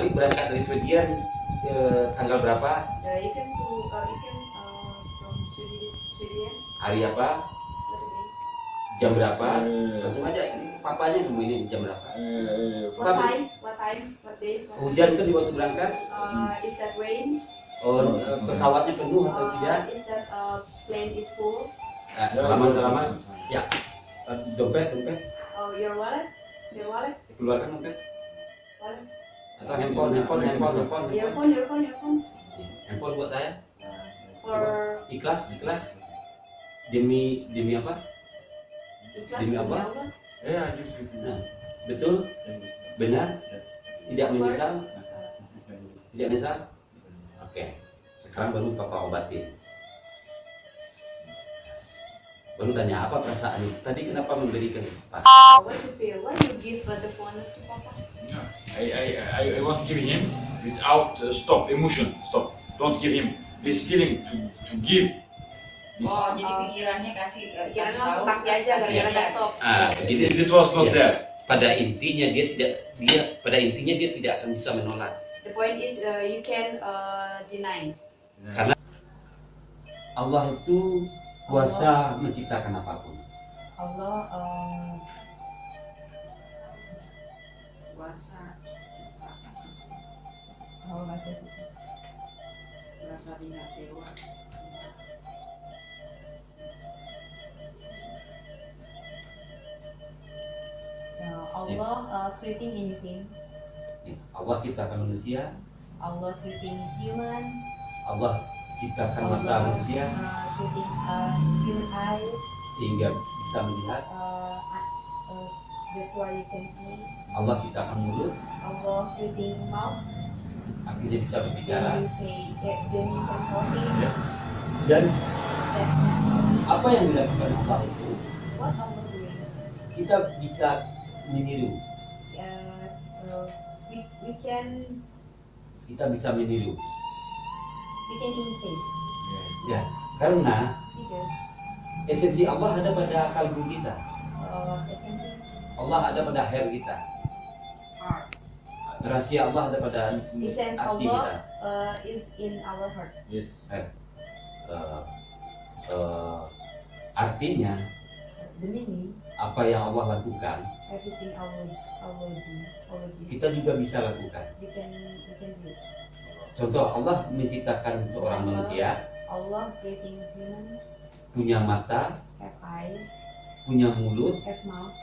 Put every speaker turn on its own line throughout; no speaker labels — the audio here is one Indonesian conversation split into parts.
Malik berangkat dari Sweden tanggal berapa?
You can from Sweden.
Hari apa? Jam berapa? Langsung aja papanya nemuin jam berapa?
What time? What days?
Hujan kan di waktu berangkat?
Is that rain?
Oh, pesawatnya penuh atau tidak?
Is that plane is full?
Salaman. Ya. Dompet.
Oh, your wallet?
Keluarkan dompet.
Wallet?
Atau handphone.
Your phone.
Handphone buat saya.
For
Ikhlas. Demi apa?
ikhlas
Demi apa?
Allah.
Nah, betul? Benar? Tidak menyesal? Tidak menyesal? Oke. Sekarang baru Papa obatin. Baru tanya apa perasaan itu? Tadi kenapa memberikan itu?
What you feel? Why you give the phone to Papa?
I want to give him without emotion. Don't give him this feeling to give.
Oh, jadi pikirannya kasih
Langsung kasih aja, gara-gara stop.
Begini.
It was not there.
Pada intinya dia tidak akan bisa menolak.
The point is you can deny.
Karena Allah itu kuasa menciptakan apapun.
Allah kuasa kuasa tidak sewa. Allah creating anything.
Allah ciptakan manusia.
Allah creating human.
Allah ciptakan mata manusia
Creating human eyes.
sehingga bisa melihat.
That's why you can see.
Allah ciptakan mulut.
Allah creating mouth.
Akhirnya bisa berbicara.
Then you say then you can talking.
Yes. Dan apa yang dilakukan Allah itu
What Allah doing?
kita bisa meniru. Kita bisa meniru.
We can imitate.
Ya, karena
Because
esensi Allah ada pada kalbu kita.
essence
Allah ada pada hair kita.
heart.
Rahasia Allah ada pada
Essence
hati
Allah
kita.
is in our heart.
Yes.
Artinya
The meaning,
apa yang Allah lakukan
everything Allah do.
kita juga bisa lakukan.
We can do it.
Contoh, Allah menciptakan seorang manusia
Allah creating human,
punya mata,
have eyes,
punya mulut,
have mouth,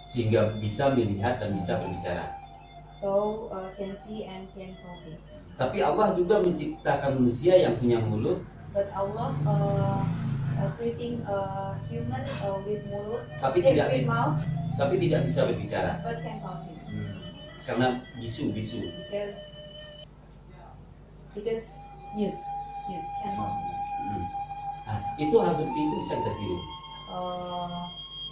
sehingga bisa melihat dan bisa berbicara.
so can see and can talk.
Tapi Allah juga menciptakan manusia yang punya mulut,
But Allah creating human with mulut,
tapi tidak
with
bisa,
mouth,
berbicara
but can talk.
karena bisu.
Because mute can.
Nah, itu hal seperti itu bisa kita tiru.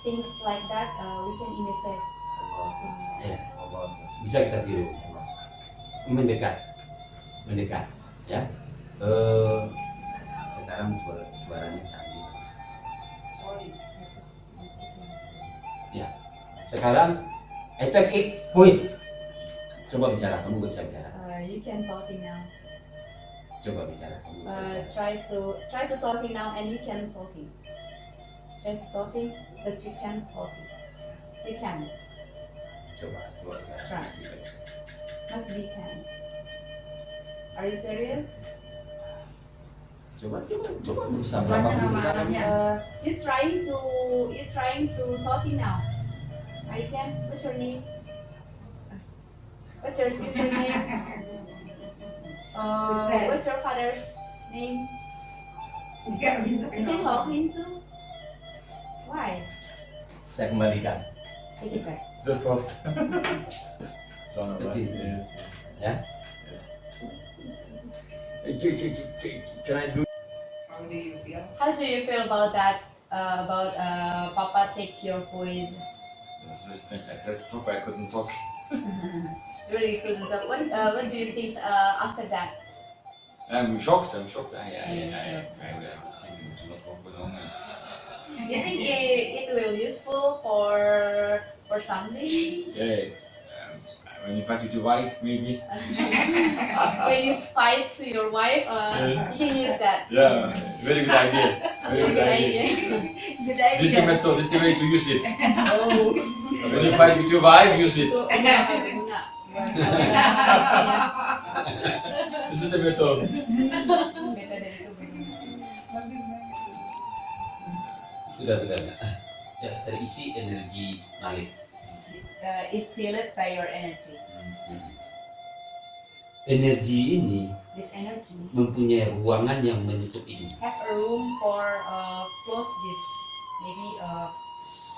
Things like that we can imitate.
Ya, bisa kita tiru. Mendekat, ya. Sekarang suaranya canggih. Ya, sekarang attack it, voice. Coba bicara, kamu gak bisa bicara.
You can talking now.
Coba bicara, kamu gak bisa bicara.
Try to talking now, and you can talking. Try to talking, but you can talking. You can.
Coba bicara.
Try. Must be can. Are you serious?
Coba berusaha berusaha.
You trying to talking now. Are you can? What's your name? What's your sister name?
Success.
What's your father's name?
Nggak bisa
You can talking too. Why?
Saya kembalikan.
Take it back.
Just first.
Yes. Ya.
Can I do?
How do you feel?
How do you feel about that? About Papa take your voice?
I tried to talk, but I couldn't talk.
Really couldn't. So what do you think after that?
I'm shocked. I
Shocked.
didn't not talk for long.
You think it will useful for something?
Yeah. When you fight with your wife, maybe.
When you fight to your wife, you can use that.
Yeah, very good idea. Very good idea.
Good idea.
This is the method. This is the way to use it.
Oh.
When you fight with your wife, use it.
Enggak.
This is the method.
Metode itu benar.
Sudah. Ya, terisi energi Malik.
Is filled by your energy.
Energi ini
This energy
mempunyai ruangan yang menutup ini.
have a room for close this, maybe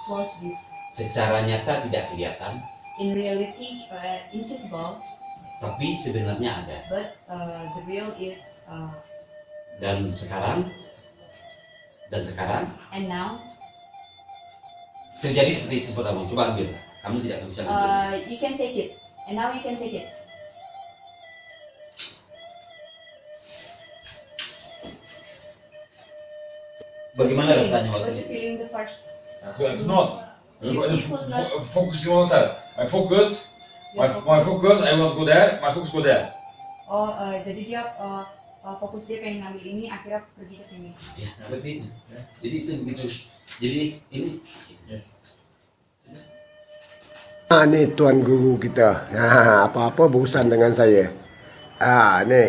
close this.
Secara nyata tidak kelihatan,
In reality, invisible,
tapi sebenarnya ada.
but the real is
Dan sekarang
and now.
terjadi seperti itu pertama. Coba ambil. Kamu tidak bisa ambil.
You can take it, and now you can take it.
Bagaimana rasanya
What
waktu
you
itu?
feeling the first?
Not. Focusing on that. I focus. My focus. I want to go there. My focus go there.
Oh, jadi dia fokus dia pengen ngambil ini, akhirnya pergi ke sini.
Ya, seperti itu. Jadi itu begitu. Jadi ini.
Yes.
Ni tuan guru kita. Apa-apa berurusan dengan saya. Ni.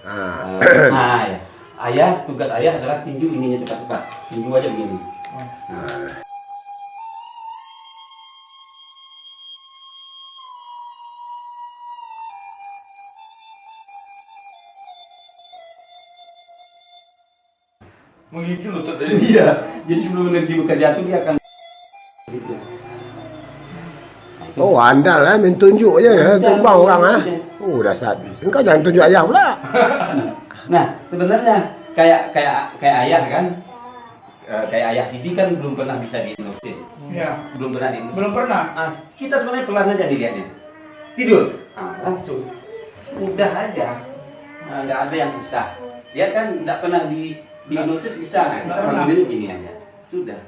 Ya. Ayah, tugas ayah adalah tinju ininya cepat-cepat. Tinju aja begini. Menggigil lutut dari dia. Jadi sebelum energi buka jatuh dia akan gitu.
Oh, andal main tunjuk je tumbang orang Oh, dasar. Engkau jangan tunjuk ayah pula.
Nah, sebenarnya kayak ayah kan, kayak ayah Sidi kan belum pernah bisa diagnosis.
Ya,
Belum pernah diagnosis.
belum pernah.
Kita sebenarnya pelan aja dilihatnya. Tidur. Langsung. Mudah aja. Nggak ada yang susah. Dia kan nggak pernah diagnosis bisa. Kita panggilnya gini aja. Sudah.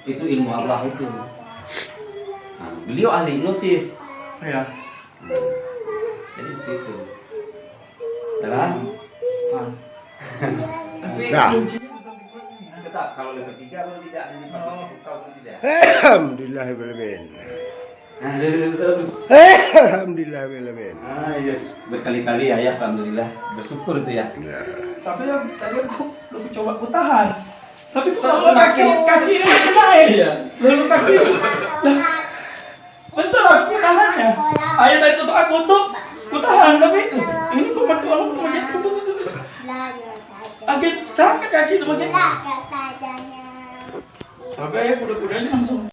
Itu ilmu Allah itu. Beliau ahli hipnosis.
Ya.
Jadi begitu. Jalan.
Tapi
Nah.
kuncinya tetap di keluarga.
Tetap kalau level 3 atau tidak, ini Pukau atau tidak.
Alhamdulillahirrahmanirrahim. Alhamdulillahirrahmanirrahim.
Iya. Berkali-kali ayah alhamdulillah bersyukur tuh ya.
Tapi yang tadi aku coba ku tahan. Tapi kaki ini masih naik.
Iya.
Lalu kaki. Betul aku tahannya. Ayah tadi tutup aku ku tahan tapi ini kok masih lama macam tutup. Agak terangkat kaki itu macam. Tapi ayah kuda-kudanya langsung.